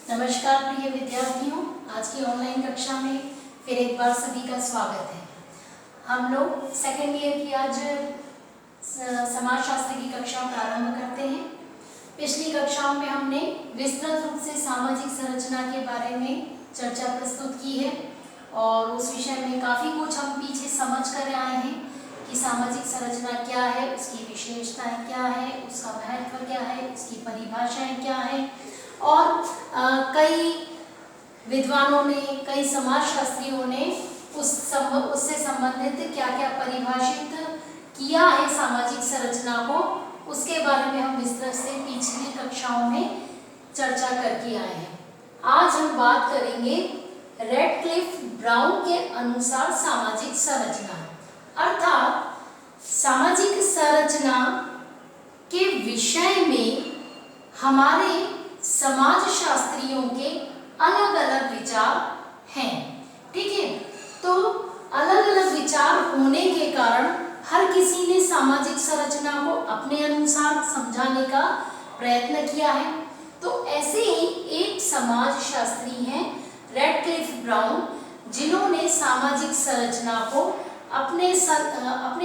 नमस्कार प्रिय विद्यार्थियों, आज की ऑनलाइन कक्षा में फिर एक बार सभी का स्वागत है। हम लोग सेकेंड ईयर की आज समाजशास्त्र की कक्षा प्रारंभ करते हैं। पिछली कक्षाओं में हमने विस्तृत रूप से सामाजिक संरचना के बारे में चर्चा प्रस्तुत की है और उस विषय में काफ़ी कुछ हम पीछे समझ कर आए हैं कि सामाजिक संरचना क्या है, उसकी विशेषताएं क्या है, उसका महत्व क्या है, उसकी परिभाषाएं क्या है और कई विद्वानों ने, कई समाजशास्त्रियों ने उससे संबंधित क्या क्या परिभाषित किया है सामाजिक संरचना को, उसके बारे में हम विस्तृत से पिछली कक्षाओं में चर्चा करके आए हैं। आज हम बात करेंगे रैडक्लिफ ब्राउन के अनुसार सामाजिक संरचना, अर्थात सामाजिक संरचना के विषय में हमारे समाजशास्त्रियों के अलग अलग विचार हैं। ठीक है, तो अलग अलग विचार होने के कारण हर किसी ने सामाजिक संरचना को अपने अनुसार समझाने का प्रयत्न किया है। तो ऐसे ही एक समाजशास्त्री हैं रैडक्लिफ ब्राउन, जिन्होंने सामाजिक संरचना को अपने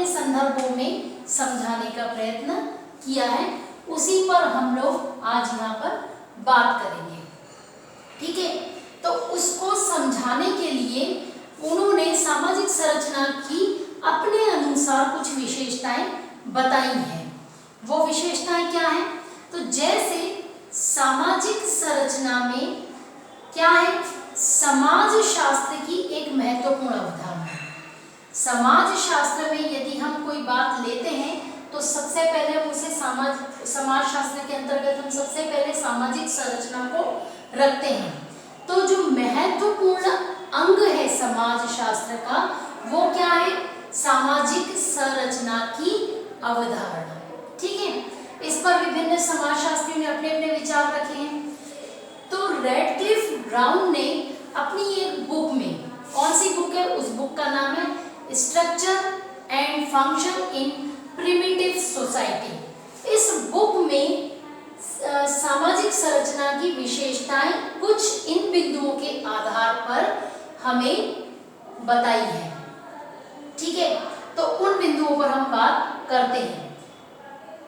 संदर्भों में समझाने का प्रयत्न किया है। उसी पर हम लोग आज यहाँ पर बात करेंगे। ठीक है, तो उसको समझाने के लिए उन्होंने सामाजिक संरचना की अपने अनुसार कुछ विशेषताएं बताई हैं। वो विशेषताएं क्या हैं? तो जैसे सामाजिक संरचना में क्या है, समाज शास्त्र की एक महत्वपूर्ण अवधारणा है। समाज शास्त्र में यदि हम कोई बात लेते हैं तो सबसे पहले उसे समाज शास्त्र के अंतर्गत हम सबसे पहले सामाजिक संरचना को रखते हैं। तो जो महत्वपूर्ण अंग है समाज शास्त्र का, वो क्या है? सामाजिक संरचना की अवधारणा। ठीक है, इस पर विभिन्न समाजशास्त्रियों ने अपने अपने विचार रखे हैं। तो रैडक्लिफ ब्राउन ने अपनी एक बुक में, कौन सी बुक है? उस बुक का नाम है structure and function in primitive society. इस बुक में सामाजिक संरचना की विशेषताएं कुछ इन बिंदुओं के आधार पर हमें बताई है। ठीक है, तो उन बिंदुओं पर हम बात करते हैं।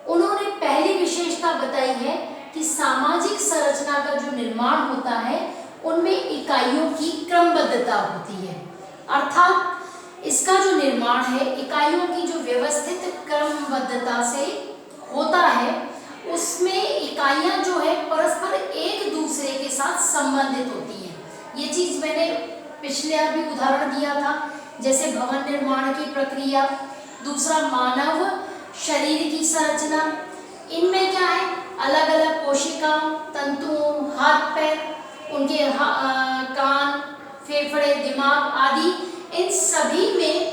उन्होंने पहली विशेषता बताई है कि सामाजिक संरचना का जो निर्माण होता है उनमें इकाइयों की क्रमबद्धता होती है, अर्थात इसका जो निर्माण है इकाइयों की जो व्यवस्थित क्रमबद्धता से होता है, उसमें इकाइयां जो है परस्पर एक दूसरे के साथ संबंधित होती हैं। ये चीज मैंने पिछले भी उदाहरण दिया था, जैसे भवन निर्माण की प्रक्रिया, दूसरा मानव शरीर की संरचना। इनमें क्या है, अलग अलग कोशिका, तंतुओं, हाथ पैर, उनके कान, फेफड़े, दिमाग आदि, इन सभी में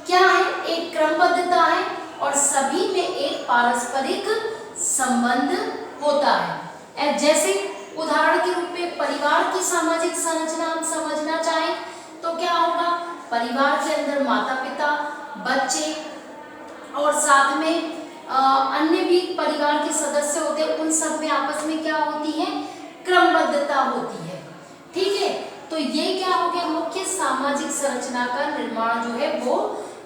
क्या है, एक क्रमबद्धता है और सभी में एक पारस्परिक संबंध होता है। जैसे उदाहरण के रूप में परिवार की सामाजिक संरचना हम समझना चाहें तो क्या होगा? परिवार के अंदर माता पिता, बच्चे और साथ में अन्य भी परिवार के सदस्य होते हैं, उन सब में आपस में क्या होती है? क्रमबद्धता होती है। ठीक है, तो ये क्या हो गया? मुख्य सामाजिक संरचना का निर्माण जो है वो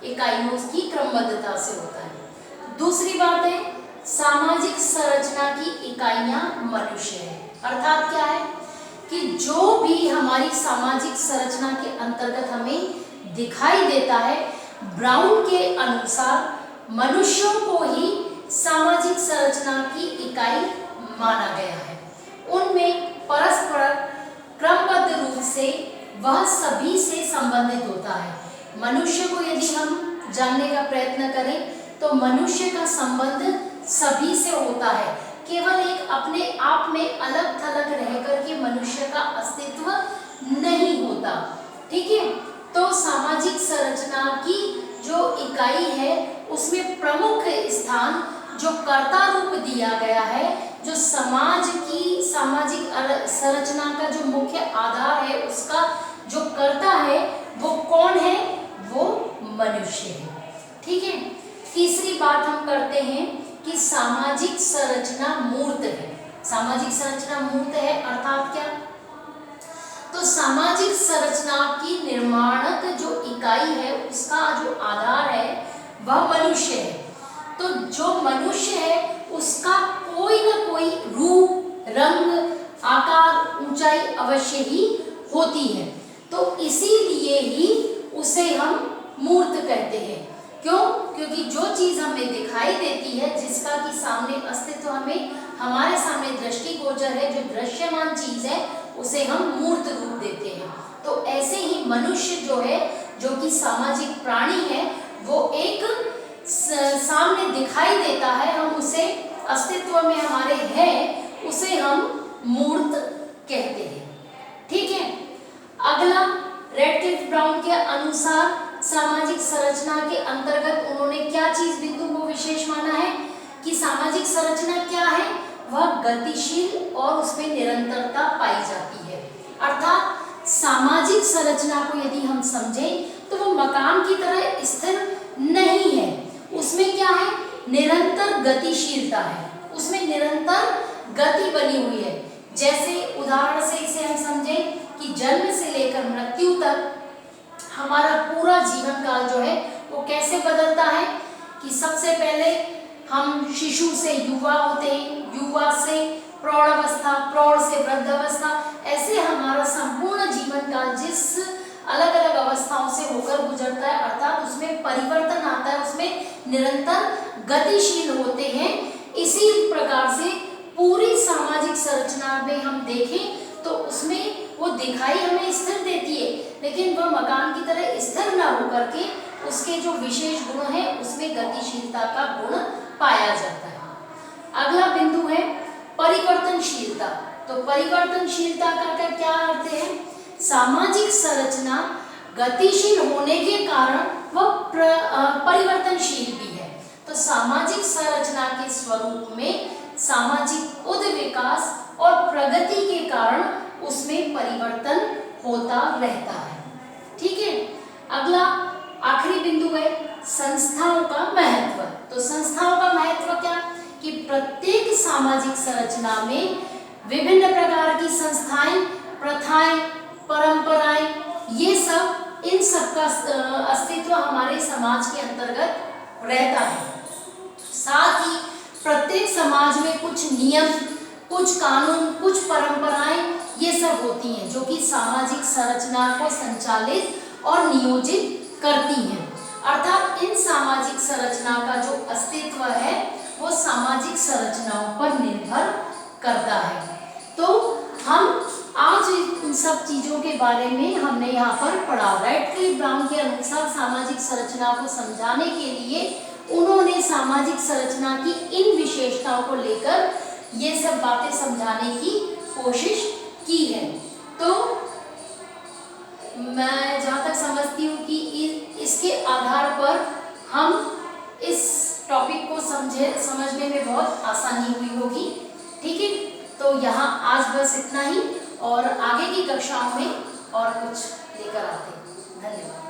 इकाइयों की क्रमबद्धता से होता है। दूसरी बात है, सामाजिक संरचना की इकाइयां मनुष्य है, अर्थात क्या है कि जो भी हमारी सामाजिक संरचना के अंतर्गत हमें दिखाई देता है, ब्राउन के अनुसार मनुष्यों को ही सामाजिक संरचना की इकाई माना गया है। उनमें परस्पर क्रमबद्ध रूप से वह सभी से संबंधित होता है। मनुष्य को यदि हम जानने का प्रयत्न करें तो मनुष्य का संबंध सभी से होता है। केवल एक अपने आप में अलग थलग रहकर के मनुष्य का अस्तित्व नहीं होता। ठीक है, तो सामाजिक संरचना की जो इकाई है उसमें प्रमुख स्थान जो कर्ता रूप दिया गया है, जो समाज की सामाजिक संरचना का जो मुख्य आधार है, उसका जो कर्ता है वो कौन है? वो मनुष्य है। ठीक है, तीसरी बात हम करते हैं कि सामाजिक संरचना मूर्त है। सामाजिक संरचना मूर्त है अर्थात क्या? तो सामाजिक संरचना की निर्माणक जो इकाई है उसका जो आधार है वह मनुष्य है। तो जो मनुष्य है उसका कोई ना कोई रूप, रंग, आकार, ऊंचाई अवश्य ही होती है। तो इसीलिए ही उसे हम मूर्त कहते हैं। क्यों? क्योंकि जो चीज हमें दिखाई देती है, जिसका कि सामने अस्तित्व हमें हमारे सामने दृष्टिगोचर है, जो दृश्यमान चीज है, उसे हम मूर्त रूप देते हैं। तो ऐसे ही मनुष्य जो है, जो कि सामाजिक प्राणी है, वो एक सामने दिखाई देता है, हम उसे अस्तित्व में हमारे है, उसे हम मूर्त कहते हैं। ठीक है। अगला रेडक्लिफ ब्राउन के अनुसार सामाजिक संरचना के अंतर्गत उन्होंने क्या चीज बिंदु को विशेष माना है कि सामाजिक संरचना क्या है? वह गतिशील और उसमें निरंतरता पाई जाती है। अर्थात सामाजिक संरचना को यदि हम समझें तो वो मकान की तरह स्थिर नहीं है, उसमें क्या है? निरंतर गतिशीलता है, उसमें निरंतर गति बनी हुई है। जैसे उदाहरण से इसे हम समझें कि जन्म से लेकर मृत्यु तक हमारा पूरा जीवन काल जो है वो कैसे बदलता है कि सबसे पहले हम शिशु से युवा होते हैं, युवा से प्रौढ़ अवस्था, प्रौढ़ से वृद्ध अवस्था, ऐसे हमारा संपूर्ण जीवन काल जिस अलग अलग अवस्थाओं से होकर गुजरता है, अर्थात उसमें परिवर्तन आता है, उसमें निरंतर गतिशील होते हैं। इसी प्रकार से पूरी सामाजिक संरचना में हम देखें तो उसमें वो दिखाई हमें स्थिर देती है, लेकिन वह मकान की तरह स्थिर न होकर के उसके जो विशेष गुण है उसमें गतिशीलता का गुण पाया जाता है। अगला बिंदु है परिवर्तनशीलता। तो परिवर्तनशीलता का क्या अर्थ है? सामाजिक संरचना गतिशील होने के कारण वह परिवर्तनशील भी है। तो सामाजिक संरचना के स्वरूप में सामाजिक उद्विकास और प्रगति के कारण उसमें परिवर्तन होता रहता है। ठीक है। अगला आखिरी बिंदु है संस्थाओं का महत्व। तो संस्थाओं का महत्व क्या कि प्रत्येक सामाजिक संरचना में विभिन्न प्रकार की संस्थाएं, प्रथाएं, परंपराएं, ये सब इन सब का अस्तित्व हमारे समाज के अंतर्गत रहता है। साथ ही प्रत्येक समाज में कुछ नियम, कुछ कानून, कुछ परंपराएं ये सब होती हैं जो कि सामाजिक संरचना को संचालित और नियोजित करती हैं। अर्थात इन सामाजिक संरचना का जो अस्तित्व है वो सामाजिक संरचनाओं पर निर्भर करता है। तो हम आज इन सब चीजों के बारे में हमने यहाँ पर पढ़ा। रेडक्लिफ ब्राउन के अनुसार सामाजिक संरचना को समझाने के लिए उन्होंने सामाजिक संरचना की इन विशेषताओं को लेकर ये सब बातें समझाने की कोशिश की है। तो मैं जहाँ तक समझती हूँ कि इसके आधार पर हम इस टॉपिक को समझने में बहुत आसानी हुई होगी। ठीक है। तो यहाँ आज बस इतना ही, और आगे की कक्षाओं में और कुछ लेकर आते हैं। धन्यवाद।